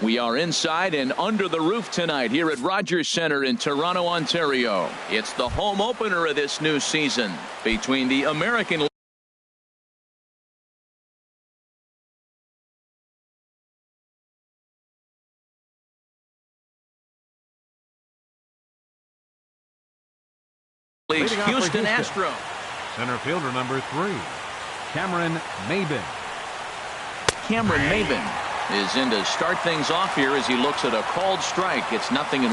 We are inside and under the roof tonight here at Rogers Centre in Toronto, Ontario. It's the home opener of this new season between the American League's Houston Astros. Center fielder number 3, Cameron Maybin. Cameron Maybin is in to start things off here as he looks at a called strike. It's 0-1.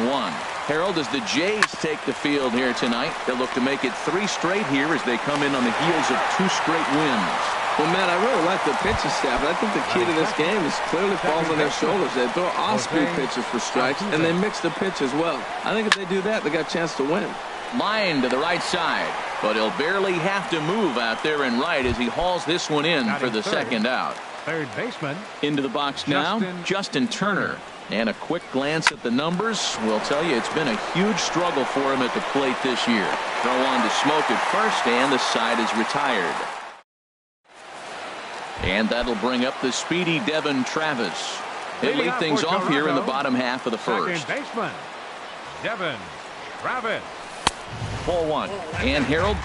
Harold, as the Jays take the field here tonight, they'll look to make it 3 straight here as they come in on the heels of 2 straight wins. Well, Matt, I really like the pitching staff. I think the key to this game is clearly falls on their shoulders. They throw off-speed pitches for strikes, and they mix the pitch as well. I think if they do that, they got a chance to win. Line to the right side, but he'll barely have to move out there and right as he hauls this one in for the second out. Third baseman. Into the box now, Justin Turner. And a quick glance at the numbers will tell you it's been a huge struggle for him at the plate this year. Throw on to Smoke at first, and the side is retired. And that'll bring up the speedy Devin Travis. He'll lead things off here in the bottom half of the first. Second baseman, Devin Travis. Ball 1. And Harold.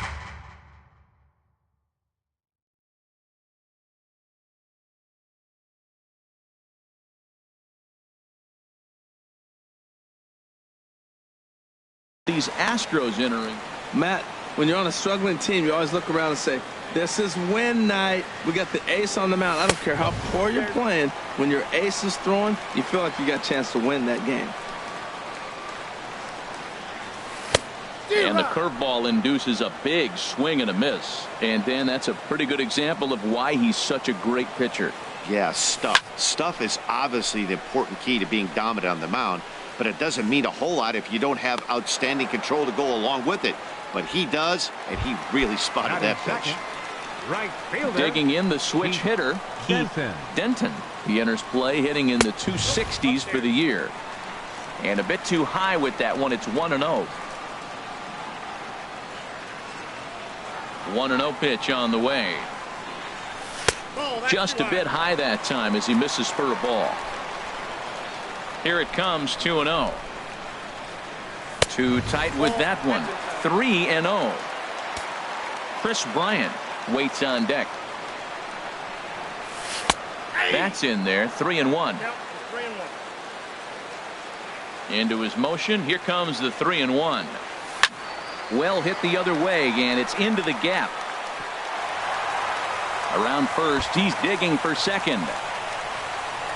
These Astros entering. Matt, when you're on a struggling team, you always look around and say, this is win night. We got the ace on the mound. I don't care how poor you're playing. When your ace is throwing, you feel like you got a chance to win that game. And the curveball induces a big swing and a miss. And then that's a pretty good example of why he's such a great pitcher. Yeah, stuff. Stuff is obviously the important key to being dominant on the mound, but it doesn't mean a whole lot if you don't have outstanding control to go along with it. But he does, and he really spotted that pitch. Right fielder. Digging in the switch hitter, Keith Denton. He enters play hitting in the 260s for the year. And a bit too high with that one. It's 1-0. 1-0 pitch on the way. Just a bit high that time as he misses for a ball. Here it comes, 2-0. Too tight with that one. 3-0. Chris Bryant waits on deck. That's in there. 3-1. Into his motion. Here comes the 3-1. Well hit the other way, and it's into the gap. Around first, he's digging for second.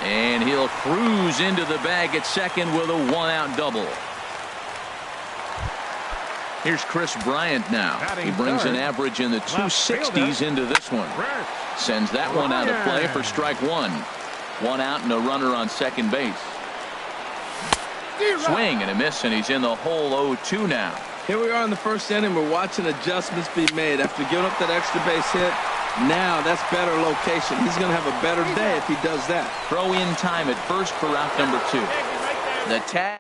And he'll cruise into the bag at second with a 1-out double. Here's Chris Bryant now. He brings an average in the 260s into this one. Sends that one out of play for strike 1. 1 out and a runner on second base. Swing and a miss, and he's in the hole 0-2 now. Here we are in the first inning. We're watching adjustments be made after giving up that extra base hit. Now that's better location. He's going to have a better day if he does that. Throw in time at first for out number 2. The tag.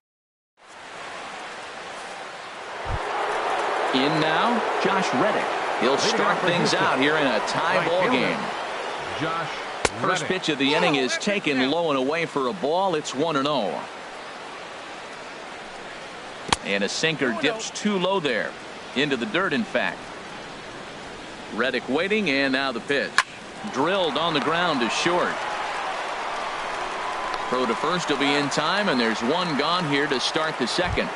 In now, Josh Reddick. He'll start things out here in a tie ball game. First pitch of the inning is taken low and away for a ball. It's 1-0. And a sinker dips too low there. Into the dirt, in fact. Reddick waiting, and now the pitch. Drilled on the ground to short. Throw to first will be in time, and there's one gone here to start the second.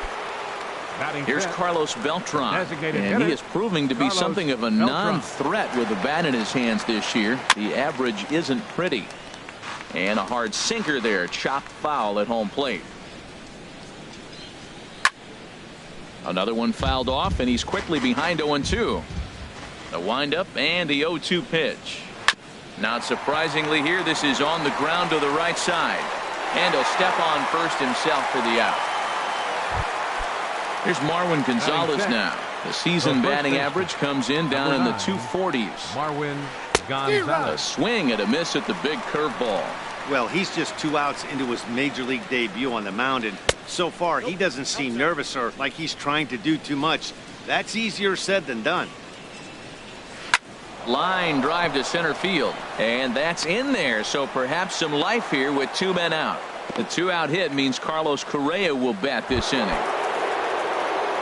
Here's Carlos Beltran, and he is proving to be something of a non-threat with the bat in his hands this year. The average isn't pretty. And a hard sinker there, chopped foul at home plate. Another one fouled off, and he's quickly behind 0-2. The windup and the 0-2 pitch. Not surprisingly here, this is on the ground to the right side. And he'll step on first himself for the out. Here's Marwin Gonzalez now. The season batting average comes in down in the 240s. Marwin Gonzalez. A swing and a miss at the big curveball. Well, he's just 2 outs into his major league debut on the mound, and so far he doesn't seem nervous or like he's trying to do too much. That's easier said than done. Line drive to center field, and that's in there, so perhaps some life here with 2 men out. The 2-out hit means Carlos Correa will bat this inning.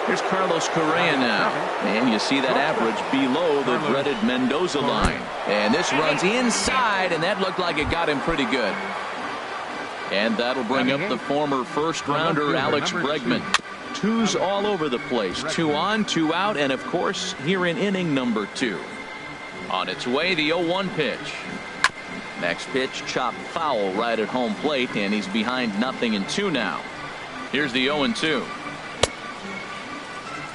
Here's Carlos Correa now. And you see that average below the dreaded Mendoza line. And this runs inside, and that looked like it got him pretty good. And that'll bring up the former first-rounder Alex Bregman. Twos all over the place. 2 on, 2 out, and of course, here in inning number 2. On its way, the 0-1 pitch. Next pitch, chopped foul right at home plate, and he's behind 0-2 now. Here's the 0-2.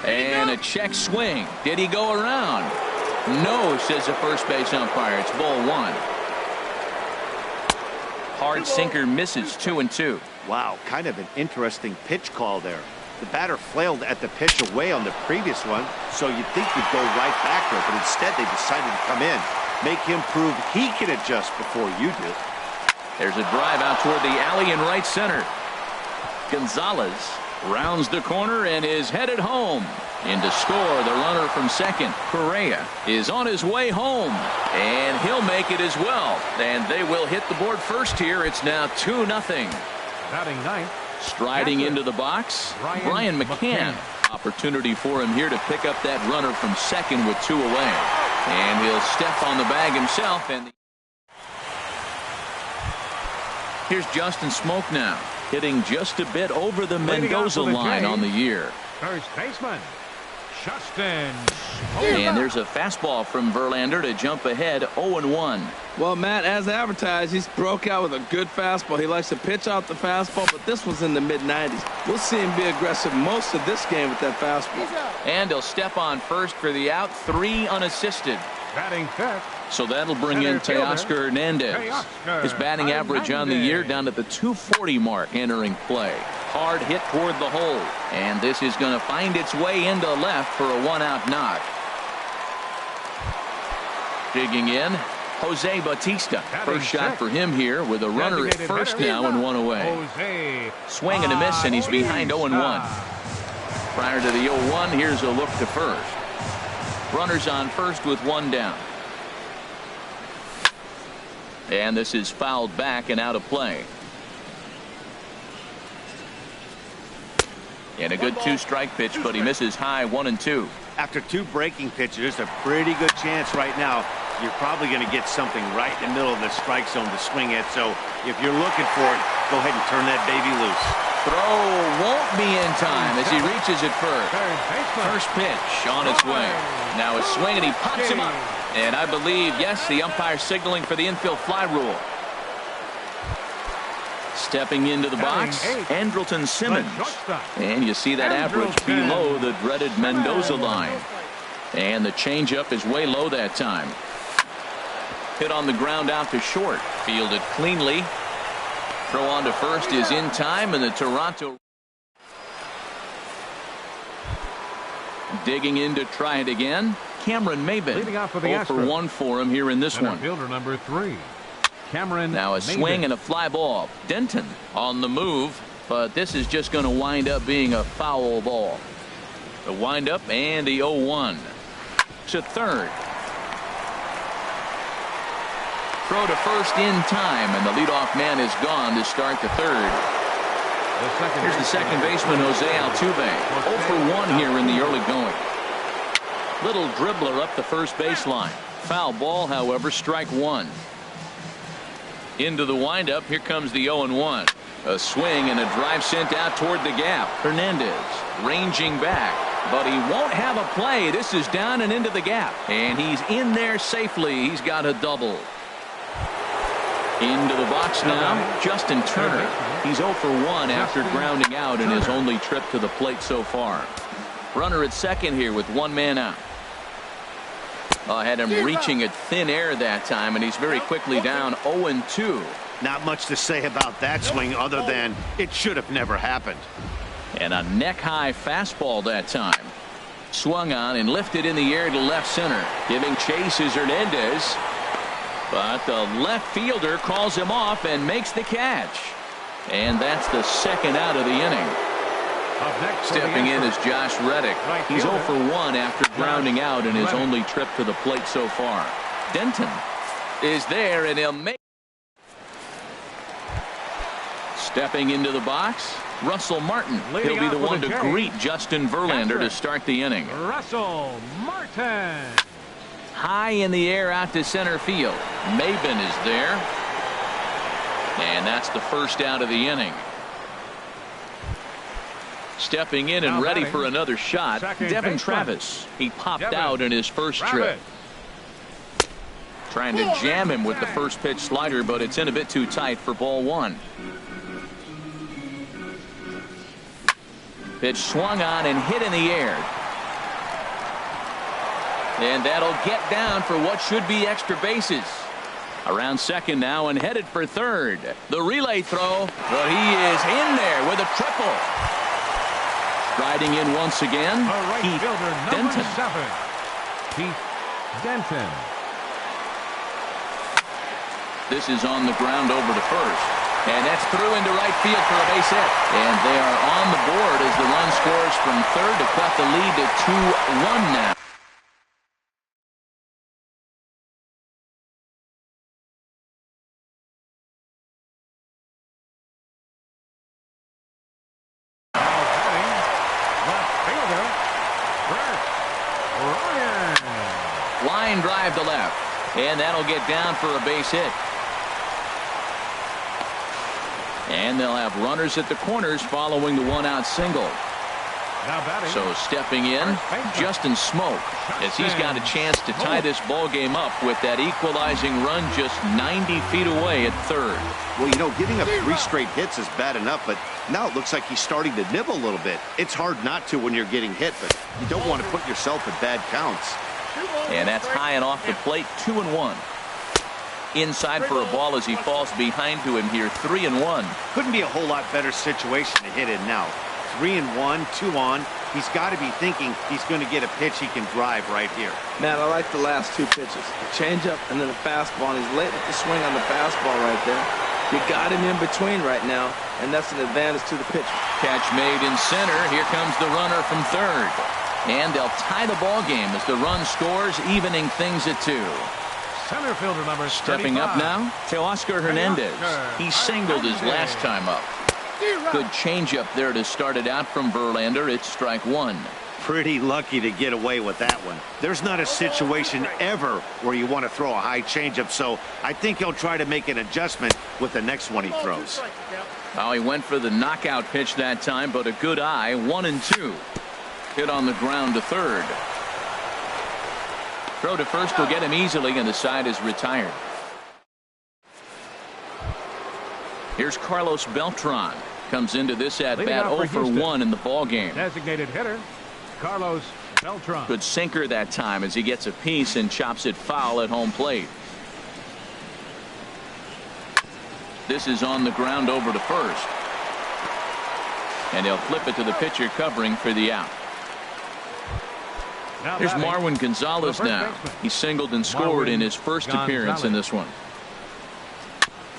And a check swing. Did he go around? No, says the first base umpire. It's ball 1. Hard sinker misses. 2-2. Wow, kind of an interesting pitch call there. The batter flailed at the pitch away on the previous one, so you'd think he'd go right back there, but instead they decided to come in. Make him prove he can adjust before you do. There's a drive out toward the alley in right center. Gonzalez rounds the corner and is headed home. In to score the runner from second. Correa is on his way home, and he'll make it as well. And they will hit the board first here. It's now 2-0. Batting ninth. Striding into the box, Brian McCann. Opportunity for him here to pick up that runner from second with 2 away. And he'll step on the bag himself. And here's Justin Smoke now, hitting just a bit over the Mendoza line on the year. First baseman, Justin Smoke. And there's a fastball from Verlander to jump ahead 0-1. Well, Matt, as advertised, he's broke out with a good fastball. He likes to pitch out the fastball, but this was in the mid-90s. We'll see him be aggressive most of this game with that fastball. And he'll step on first for the out. 3 unassisted. Batting fifth. So that'll bring in Teoscar Hernandez. His batting average on the year down at the 240 mark entering play. Hard hit toward the hole. And this is going to find its way into left for a 1-out knock. Digging in, Jose Bautista. First shot for him here with a runner at first now and 1 away. Swing and a miss, and he's behind 0-1. Prior to the 0-1, here's a look to first. Runners on first with 1 down. And this is fouled back and out of play. And a good 2-strike pitch, but he misses high 1-2. After 2 breaking pitches, there's a pretty good chance right now you're probably going to get something right in the middle of the strike zone to swing at. So if you're looking for it, go ahead and turn that baby loose. Throw won't be in time as he reaches it first. First pitch on its way. Now a swing, and he pops him up. And I believe, yes, the umpire signaling for the infield fly rule. Stepping into the box, Andrelton Simmons. And you see that average below the dreaded Mendoza line. And the changeup is way low that time. Hit on the ground out to short. Fielded cleanly. Throw on to first is in time, and the Toronto digging in to try it again. Cameron Maybin. 0 for 1 for him here in this one. Fielder number 3. Cameron now a swing Maybin. And a fly ball. Denton on the move, but this is just going to wind up being a foul ball. The windup and the 0-1 to third. Throw to first in time, and the leadoff man is gone to start the third. Here's the second baseman, Jose Altuve. 0 for 1 here in the early going. Little dribbler up the first baseline. Foul ball, however, strike 1. Into the windup, here comes the 0-1. A swing and a drive sent out toward the gap. Hernandez ranging back, but he won't have a play. This is down and into the gap, and he's in there safely. He's got a double. Into the box now, Justin Turner. He's 0 for 1 after grounding out in his only trip to the plate so far. Runner at second here with 1 man out. Had him reaching at thin air that time, and he's very quickly down 0-2. Not much to say about that swing other than it should have never happened. And a neck-high fastball that time. Swung on and lifted in the air to left center. Giving chase is Hernandez. But the left fielder calls him off and makes the catch. And that's the second out of the inning. Stepping in is Josh Reddick. He's 0 for 1 after grounding out in his only trip to the plate so far. Denton is there, and he'll make. Stepping into the box, Russell Martin. He'll be the one to greet Justin Verlander to start the inning. Russell Martin. High in the air out to center field. Maben is there. And that's the first out of the inning. Stepping in and ready for another shot, Devin Travis. He popped out in his first trip. Trying to jam him with the first pitch slider, but it's in a bit too tight for ball one. Pitch swung on and hit in the air. And that'll get down for what should be extra bases. Around second now and headed for third. The relay throw, but he is in there with a triple. Riding in once again, Keith Denton. Keith Denton. This is on the ground over to first. And that's through into right field for a base hit. And they are on the board as the run scores from third to cut the lead to 2-1 now. Line drive to left. And that'll get down for a base hit. And they'll have runners at the corners following the one-out single. So stepping in, Justin Smoke, as he's got a chance to tie this ball game up with that equalizing run just 90 feet away at third. Well, you know, giving up 3 straight hits is bad enough, but now it looks like he's starting to nibble a little bit. It's hard not to when you're getting hit, but you don't want to put yourself in bad counts. And that's high and off the plate, 2-1. Inside for a ball as he falls behind to him here, 3-1. Couldn't be a whole lot better situation to hit in now. 3-1, 2 on. He's got to be thinking he's going to get a pitch he can drive right here. Man, I like the last 2 pitches. The changeup and then the fastball. And he's late with the swing on the fastball right there. You got him in between right now, and that's an advantage to the pitcher. Catch made in center. Here comes the runner from third. And they'll tie the ball game as the run scores, evening things at 2. Center fielder number Stepping 35. up now, Teoscar Hernandez. He singled his last time up. Good changeup there to start it out from Verlander. It's strike 1. Pretty lucky to get away with that one. There's not a situation ever where you want to throw a high changeup, so I think he'll try to make an adjustment with the next one he throws. Oh, he went for the knockout pitch that time, but a good eye, 1-2. Hit on the ground to third. Throw to first will get him easily, and the side is retired. Here's Carlos Beltran. Comes into this at bat 0 for 1 in the ball game. Designated hitter Carlos Beltran. Good sinker that time as he gets a piece and chops it foul at home plate. This is on the ground over to first. And he'll flip it to the pitcher covering for the out. Here's Marwin Gonzalez now. He singled and scored in his first appearance in this one.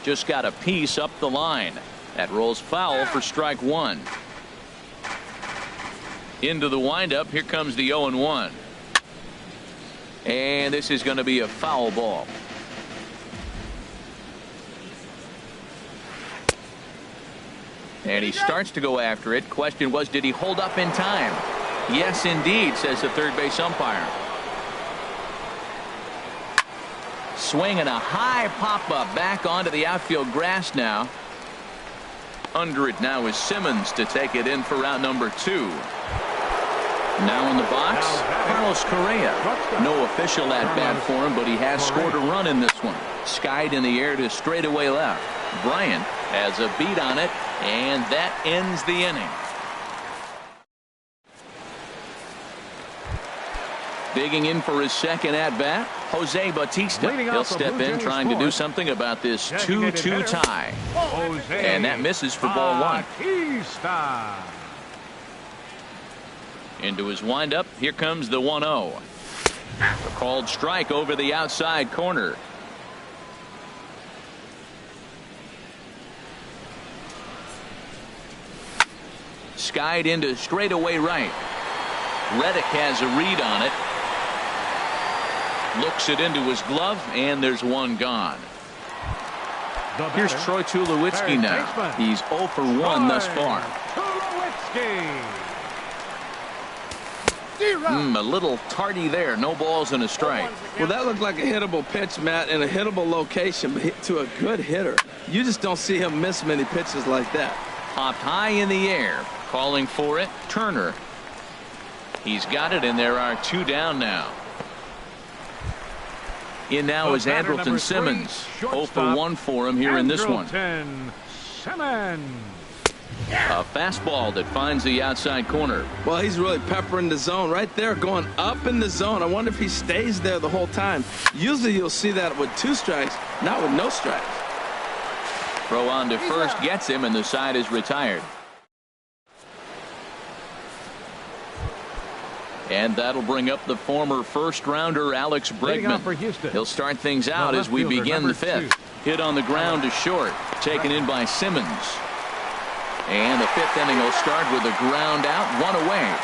Just got a piece up the line. That rolls foul for strike 1. Into the windup. Here comes the 0-1. And this is going to be a foul ball. And he starts to go after it. Question was, did he hold up in time? Yes, indeed, says the third base umpire. Swing and a high pop-up back onto the outfield grass now. Under it now is Simmons to take it in for round number 2. Now in the box, Carlos Correa. No official at bat for him, but he has scored a run in this one. Skied in the air to straightaway left. Bryant has a beat on it, and that ends the inning. Digging in for his second at-bat, Jose Bautista. He'll step in trying to do something about this 2-2 tie. And that misses for ball 1. Into his windup. Here comes the 1-0. A called strike over the outside corner. Skied into straightaway right. Reddick has a read on it. Looks it into his glove, and there's one gone. Here's Troy Tulowitzki now. He's 0 for 1 thus far. A little tardy there. No balls and a strike. Well, that looked like a hittable pitch, Matt, in a hittable location, but hit to a good hitter. You just don't see him miss many pitches like that. Popped high in the air. Calling for it, Turner. He's got it, and there are 2 down now. In now is Andrelton Simmons. 0 for 1 for him here in this one. A fastball that finds the outside corner. Well, he's really peppering the zone right there, going up in the zone. I wonder if he stays there the whole time. Usually you'll see that with 2 strikes, not with no strikes. Throw on to first gets him, and the side is retired. And that'll bring up the former first-rounder Alex Bregman. He'll start things out as we begin the 5th. Hit on the ground to short, taken in by Simmons. And the 5th inning will start with a ground out, 1 away.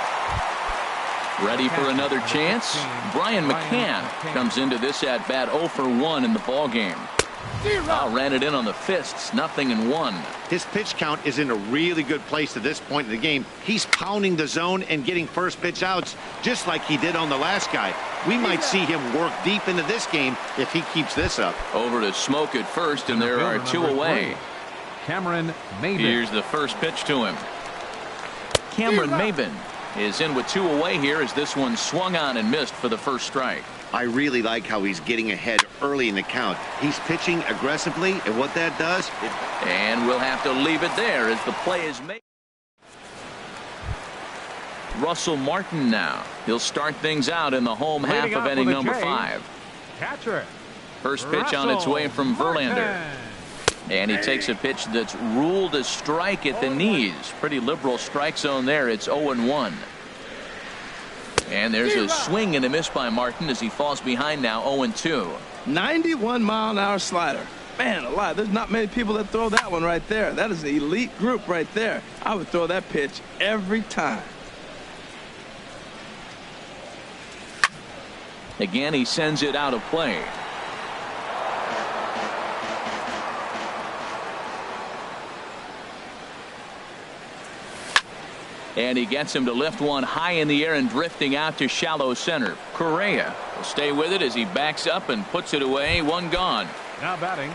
Ready for another chance? Brian McCann comes into this at-bat 0 for 1 in the ballgame. Ran it in on the fists, 0-1. His pitch count is in a really good place at this point in the game. He's pounding the zone and getting first pitch outs just like he did on the last guy. We might see him work deep into this game if he keeps this up. Over to Smoke at first, and there are 2 away. Cameron Maven. Here's the first pitch to him. Cameron Maven is in with 2 away here as this one swung on and missed for the first strike. I really like how he's getting ahead early in the count. He's pitching aggressively, and what that does... And we'll have to leave it there as the play is made. Russell Martin now. He'll start things out in the home half of inning number 5. Catcher. First pitch on its way from Verlander. And he takes a pitch that's ruled a strike at the knees. Pretty liberal strike zone there. It's 0-1. And there's a swing and a miss by Martin as he falls behind now 0-2. 91-mile-an-hour slider. Man alive, there's not many people that throw that one right there. That is an elite group right there. I would throw that pitch every time. Again, he sends it out of play. And he gets him to lift one high in the air and drifting out to shallow center. Correa will stay with it as he backs up and puts it away. 1 gone. Now batting.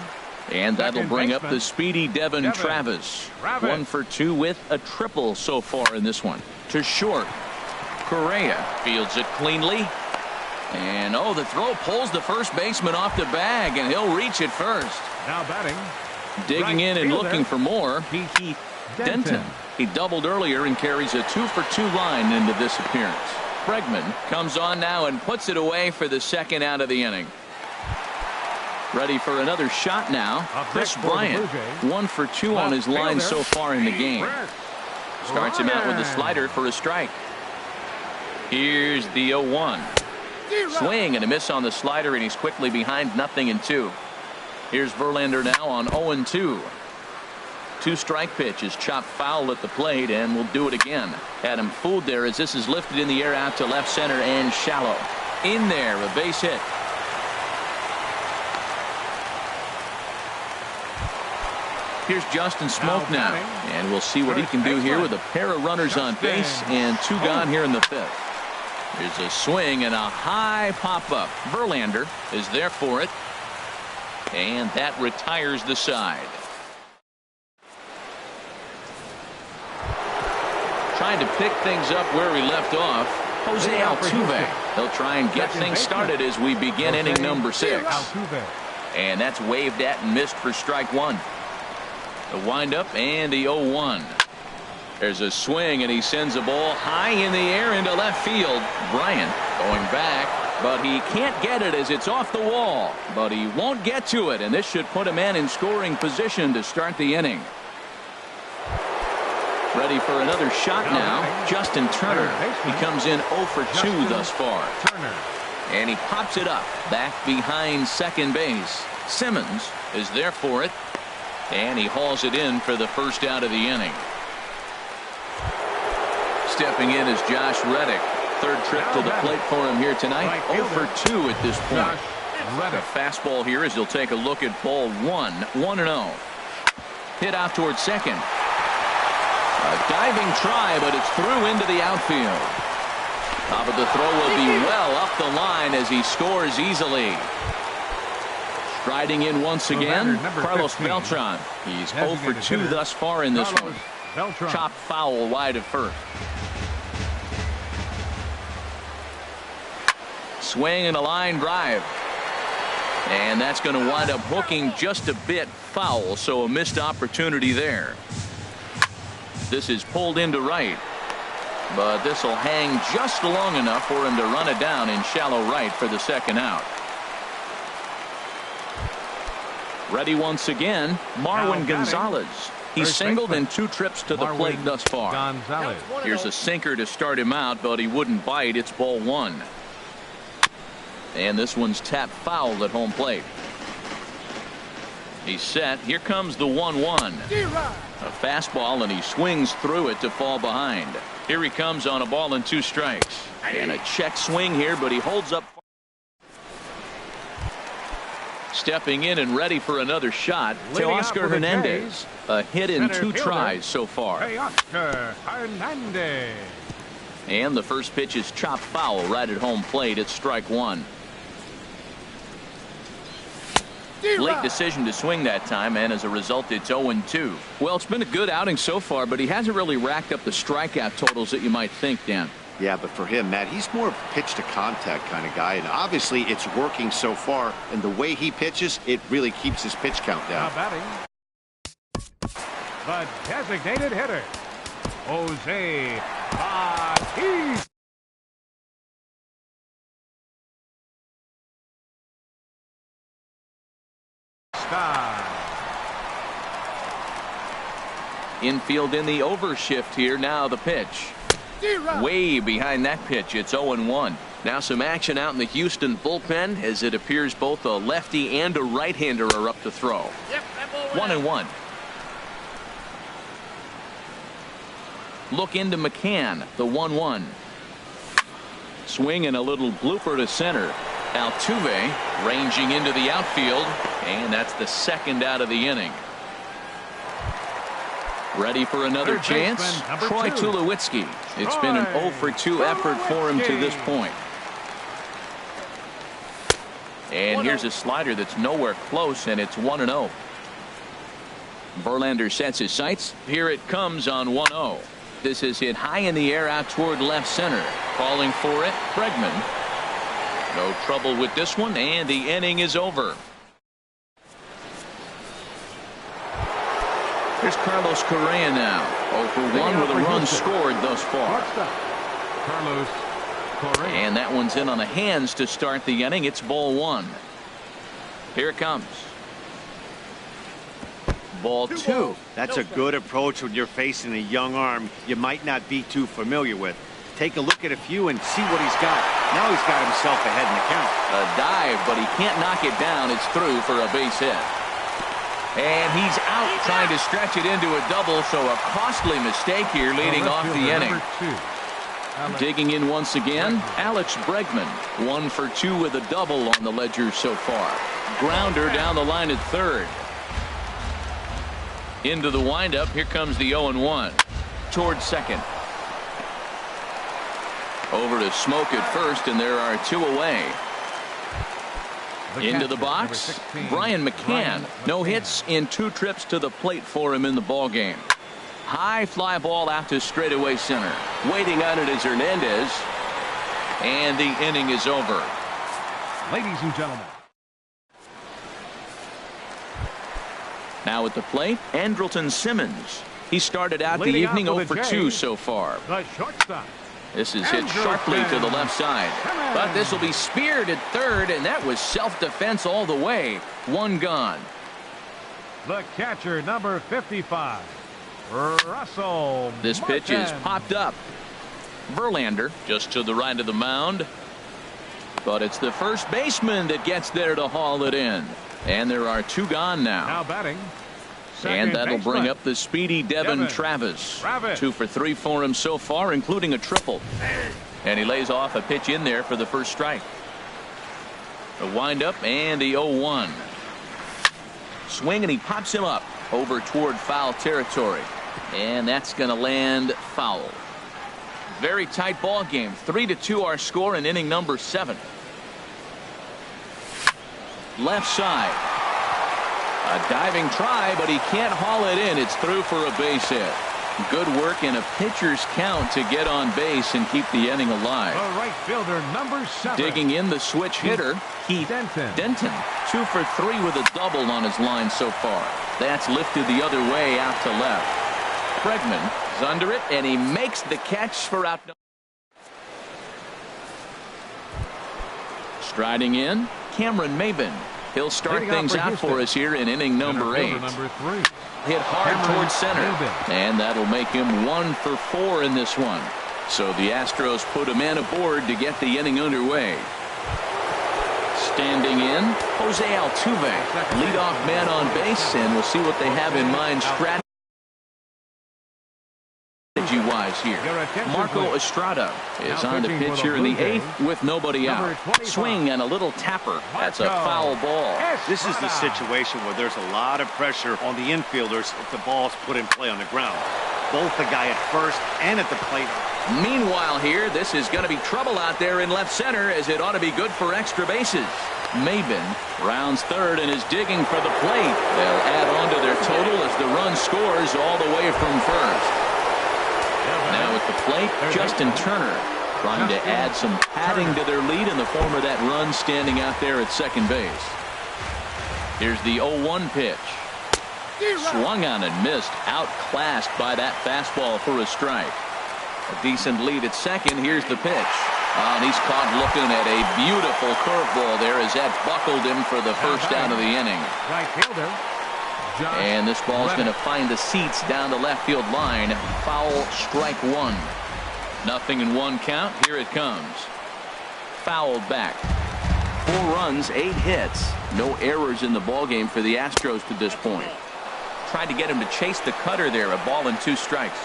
And that'll bring up the speedy Devin Travis. 1 for 2 with a triple so far in this one. To short. Correa fields it cleanly. And the throw pulls the first baseman off the bag, and he'll reach it first. Now batting. Digging in and looking for more. Keith Denton. He doubled earlier and carries a 2 for 2 line into this appearance. Bregman comes on now and puts it away for the 2nd out of the inning. Ready for another shot now. Chris Bryant, 1 for 2 on his line so far in the game. Starts him out with a slider for a strike. Here's the 0-1. Swing and a miss on the slider, and he's quickly behind 0-2. Here's Verlander now on 0-2. 2-strike pitch is chopped foul at the plate, and we'll do it again. Had him fooled there as this is lifted in the air out to left center and shallow. In there, a base hit. Here's Justin Smoke now, and we'll see what he can do here with a pair of runners on base and 2 gone here in the 5th. There's a swing and a high pop-up. Verlander is there for it, and that retires the side. Trying to pick things up where he left off, Jose Altuve. He'll try and get things started as we begin inning number 6. And that's waved at and missed for strike 1. The windup and the 0-1. There's a swing, and he sends a ball high in the air into left field. Bryant going back, but he can't get it as it's off the wall. But he won't get to it, and this should put a man in scoring position to start the inning. Ready for another shot now. Justin Turner. He comes in 0 for 2 thus far. And he pops it up back behind second base. Simmons is there for it. And he hauls it in for the first out of the inning. Stepping in is Josh Reddick. Third trip to the plate for him here tonight. 0 for 2 at this point. The fastball here as he'll take a look at ball 1-0. Hit out towards second. A diving try, but it's through into the outfield. But the throw will be well up the line as he scores easily. Striding in once again, Carlos Beltran. He's 0 for 2 thus far in this one. Chopped foul wide of first. Swing and a line drive. And that's going to wind up hooking just a bit foul, so a missed opportunity there. This is pulled into right. But this will hang just long enough for him to run it down in shallow right for the second out. Ready once again, Marwin Gonzalez. He's singled in 2 trips to the plate thus far. Here's a sinker to start him out, but he wouldn't bite. It's ball 1. And this one's tapped foul at home plate. He's set. Here comes the 1-1. A fastball, and he swings through it to fall behind. Here he comes on a ball and 2 strikes. And a check swing here, but he holds up. Stepping in and ready for another shot, Teoscar Hernandez. A hit in 2 tries so far. Teoscar Hernandez. And the first pitch is chopped foul right at home plate. It's strike 1. Late decision to swing that time, and as a result, it's 0-2. Well, it's been a good outing so far, but he hasn't really racked up the strikeout totals that you might think, Dan. Yeah, but for him, Matt, he's more of a pitch to contact kind of guy, and obviously it's working so far, and the way he pitches, it really keeps his pitch count down. Now batting, the designated hitter, Jose Bautista. Infield in the overshift here. Now the pitch. Way behind that pitch. It's 0-1. Now some action out in the Houston bullpen as it appears both a lefty and a right-hander are up to throw. 1-1. Look into McCann. The 1-1. Swing and a little blooper to center. Altuve ranging into the outfield, and that's the second out of the inning. Ready for another chance, Troy Tulowitzki. It's been an 0 for 2 effort for him to this point. And here's a slider that's nowhere close, and it's 1-0. Verlander sets his sights. Here it comes on 1-0. This is hit high in the air out toward left center. Calling for it, Bregman. No trouble with this one, and the inning is over. Here's Carlos Correa now. 0 for 1 with a run scored thus far. Carlos Correa. And that one's in on the hands to start the inning. It's ball 1. Here it comes. Ball 2. That's a good approach when you're facing a young arm you might not be too familiar with. Take a look at a few and see what he's got. Now he's got himself ahead in the count. A dive, but he can't knock it down. It's through for a base hit. And he's out trying to stretch it into a double, so a costly mistake here leading off the inning. Digging in once again, Alex Bregman. 1 for 2 with a double on the ledger so far. Grounder down the line at third. Into the windup. Here comes the 0-1. Towards second. Over to Smoke at first, and there are 2 away. Into the box, Brian McCann. No hits in 2 trips to the plate for him in the ball game. High fly ball out to straightaway center. Waiting on it is Hernandez, and the inning is over. Ladies and gentlemen. Now at the plate, Andrelton Simmons. He started out the evening 0 for 2 so far. The shortstop. This is hit sharply to the left side, but this will be speared at third, and that was self-defense all the way. 1 gone. The catcher, number 55, Russell. This pitch is popped up. Verlander just to the right of the mound, but it's the first baseman that gets there to haul it in, and there are 2 gone now. Now batting. And that'll bring up the speedy Devin Travis. 2 for 3 for him so far, including a triple. And he lays off a pitch in there for the first strike. The windup and the 0-1. Swing, and he pops him up over toward foul territory. And that's going to land foul. Very tight ball game. 3-2 our score in inning number 7. Left side. A diving try, but he can't haul it in. It's through for a base hit. Good work in a pitcher's count to get on base and keep the inning alive. The right fielder, number 7. Digging in, the switch hitter, Keith Denton. 2 for 3 with a double on his line so far. That's lifted the other way out to left. Bregman is under it, and he makes the catch for out. Striding in, Cameron Maben. He'll start things out for us here in inning number 8. Number 3. Hit hard towards center, and that'll make him 1 for 4 in this one. So the Astros put a man aboard to get the inning underway. Standing in, Jose Altuve, leadoff man on base, and we'll see what they have in mind strategy-wise here. Marco Estrada is on the pitch here in the 8th with nobody out. Swing and a little tapper. That's a foul ball. This is the situation where there's a lot of pressure on the infielders if the ball's put in play on the ground. Both the guy at first and at the plate. Meanwhile here, this is going to be trouble out there in left center, as it ought to be good for extra bases. Maben rounds third and is digging for the plate. They'll add on to their total as the run scores all the way from first. Now at the plate, Justin Turner trying to add some padding to their lead in the form of that run standing out there at second base. Here's the 0-1 pitch. Swung on and missed, outclassed by that fastball for a strike. A decent lead at second. Here's the pitch. And he's caught looking at a beautiful curveball there as that buckled him for the first out of the inning. Right fielder. And this ball's going to find the seats down the left field line. Foul, strike 1. 0-1 count. Here it comes. Fouled back. 4 runs, 8 hits. No errors in the ballgame for the Astros to this point. Tried to get him to chase the cutter there. A ball and 2 strikes.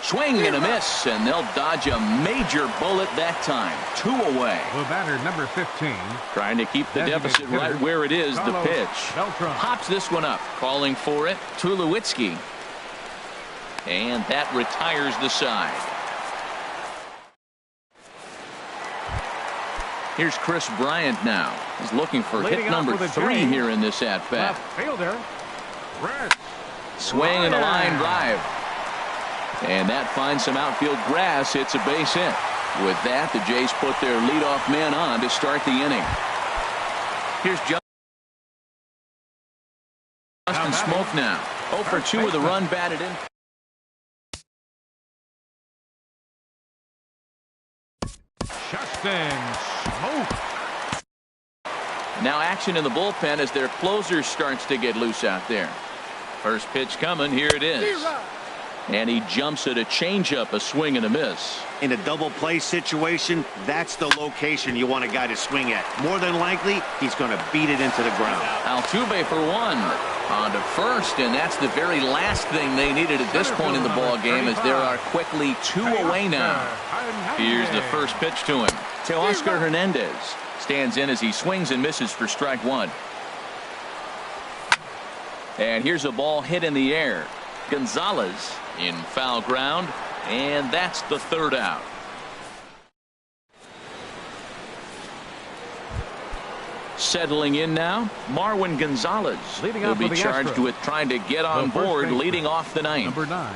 Swing and a miss, and they'll dodge a major bullet that time. 2 away. The batter, number 15. Trying to keep the deficit right where it is. The pitch. Pops this one up. Calling for it. Tulowitzki. And that retires the side. Here's Chris Bryant now. He's looking for hit number 3 here in this at-bat. Fielder. Swing and a line drive. And that finds some outfield grass. It's a base hit. With that, the Jays put their leadoff man on to start the inning. Here's Justin Smoke now. 0 for 2 with a run batted in. Justin Smoke. Now action in the bullpen as their closer starts to get loose out there. First pitch coming. Here it is. And he jumps at a changeup, a swing and a miss. In a double play situation, that's the location you want a guy to swing at. More than likely, he's going to beat it into the ground. Altuve for 1. On to first, and that's the very last thing they needed at this point in the ball game, as there are quickly 2 away now. Here's the first pitch to him. Teoscar Hernandez stands in as he swings and misses for strike 1. And here's a ball hit in the air. Gonzalez in foul ground, and that's the 3rd out. Settling in now, Marwin Gonzalez will be charged with trying to get on board, leading off the 9th. Number 9,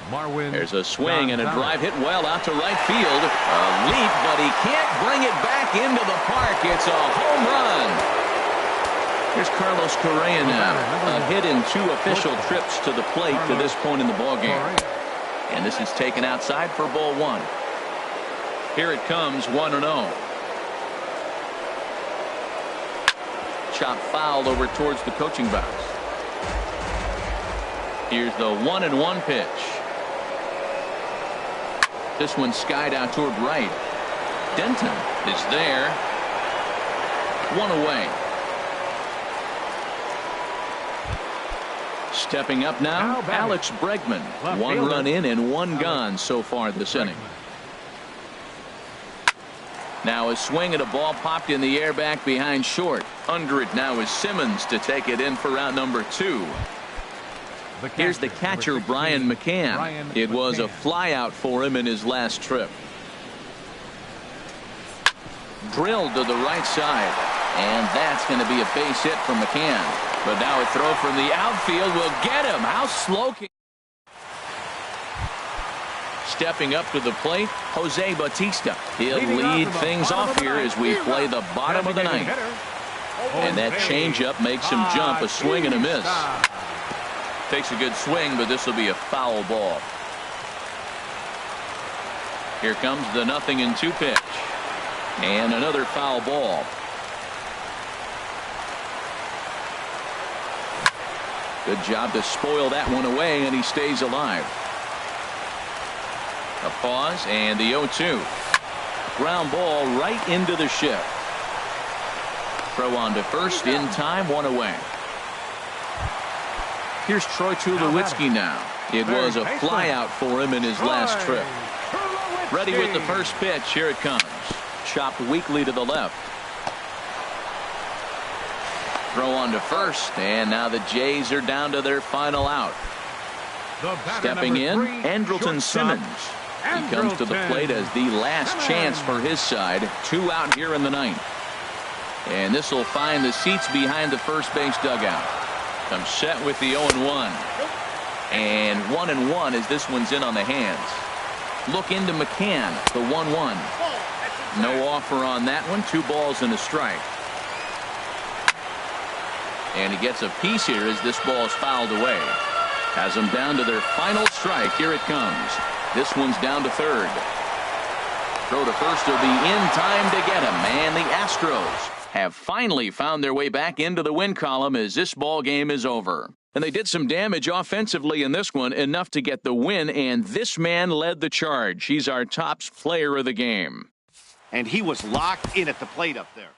Marwin. There's a swing and a drive hit well out to right field. A leap, but he can't bring it back into the park. It's a home run. Here's Carlos Correa now. A hit in 2 official trips to the plate to this point in the ballgame. And this is taken outside for ball 1. Here it comes, 1-0. Chop fouled over towards the coaching box. Here's the 1-1 pitch. This one skied out toward right. Denton is there. 1 away. Stepping up now, Alex Bregman. 1 run in and 1 gone so far this inning. Now a swing and a ball popped in the air back behind short. Under it now is Simmons to take it in for out number 2. Here's the catcher, Brian McCann. It was a flyout for him in his last trip. Drilled to the right side. And that's going to be a base hit from McCann. But now a throw from the outfield will get him. How slow can... Stepping up to the plate, Jose Bautista. He'll lead things off here as we play the bottom of the ninth. And that changeup makes him jump. A swing and a miss. Takes a good swing, but this will be a foul ball. Here comes the 0-2 pitch. And another foul ball. Good job to spoil that one away, and he stays alive. A pause, and the 0-2. Ground ball right into the shift. Throw on to first in time, one away. Here's Troy Tulowitzki now. It was a flyout for him in his last trip. Ready with the first pitch. Here it comes. Chopped weakly to the left. Throw on to first, and now the Jays are down to their final out. Stepping in, Andrelton Simmons. He comes to the plate as the last chance for his side. 2 out here in the ninth. And this will find the seats behind the first base dugout. Comes set with the 0-1. And 1-1 as this one's in on the hands. Look into McCann, the 1-1. No offer on that one. 2 balls and a strike. And he gets a piece here as this ball is fouled away. Has them down to their final strike. Here it comes. This one's down to third. Throw to first will be in time to get him. And the Astros have finally found their way back into the win column as this ball game is over. And they did some damage offensively in this one, enough to get the win, and this man led the charge. He's our top player of the game. And he was locked in at the plate up there.